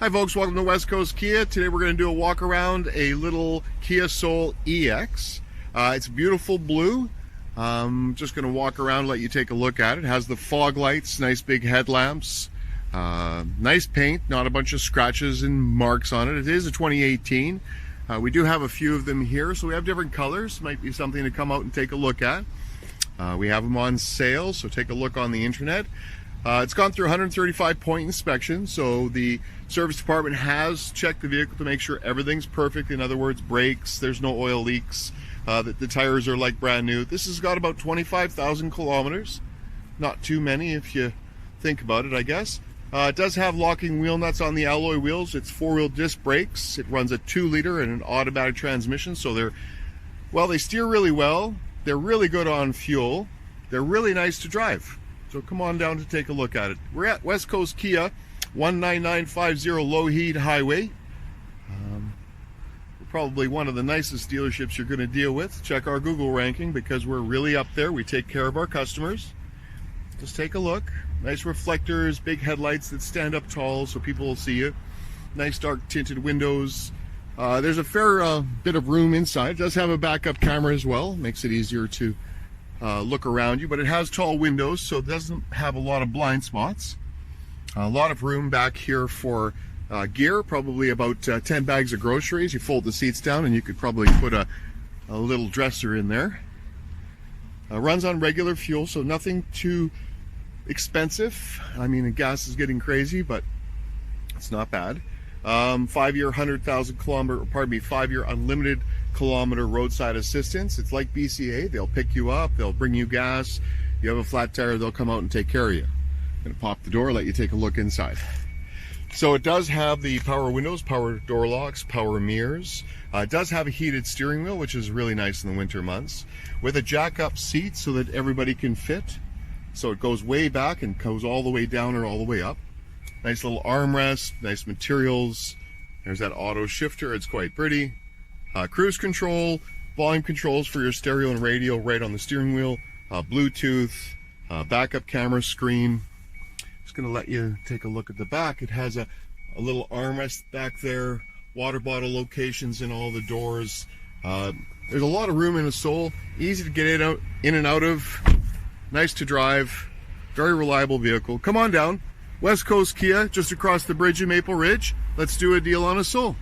Hi folks, welcome to West Coast Kia. Today we're going to do a walk around a little Kia Soul EX. It's beautiful blue. Just going to walk around, let you take a look at it. It has the fog lights, nice big headlamps, nice paint, not a bunch of scratches and marks on it. It is a 2018. We do have a few of them here, so we have different colors. Might be something to come out and take a look at. We have them on sale, so take a look on the internet. It's gone through 135-point inspection, so the service department has checked the vehicle to make sure everything's perfect. In other words, brakes, there's no oil leaks, the tires are like brand new. This has got about 25,000 kilometers. Not too many if you think about it, I guess. It does have locking wheel nuts on the alloy wheels. It's four-wheel disc brakes. It runs a 2-liter and an automatic transmission, so they steer really well. They're really good on fuel. They're really nice to drive. So come on down to take a look at it. We're at West Coast Kia, 19950 Lougheed Hwy. We're probably one of the nicest dealerships you're going to deal with. Check our Google ranking because we're really up there. We take care of our customers. Just take a look. Nice reflectors, big headlights that stand up tall so people will see you. Nice dark tinted windows. There's a fair bit of room inside. It does have a backup camera as well. Makes it easier to look around you, but it has tall windows, so it doesn't have a lot of blind spots. A lot of room back here for gear, probably about 10 bags of groceries. You fold the seats down and you could probably put a little dresser in there. Runs on regular fuel, so nothing too expensive. I mean, the gas is getting crazy, but it's not bad. 5-year 5-year unlimited kilometer roadside assistance. It's like BCA. They'll pick you up, they'll bring you gas. You have a flat tire, they'll come out and take care of you. I'm going to pop the door, let you take a look inside. So it does have the power windows, power door locks, power mirrors. It does have a heated steering wheel, which is really nice in the winter months, with a jack-up seat so that everybody can fit. So it goes way back and goes all the way down or all the way up. Nice little armrest, nice materials. There's that auto shifter, it's quite pretty. Cruise control, volume controls for your stereo and radio right on the steering wheel. Bluetooth, backup camera screen. Just gonna let you take a look at the back. It has a little armrest back there, water bottle locations in all the doors. There's a lot of room in a Soul, easy to get in and out of, nice to drive, very reliable vehicle. Come on down. West Coast Kia, just across the bridge in Maple Ridge. Let's do a deal on a Soul.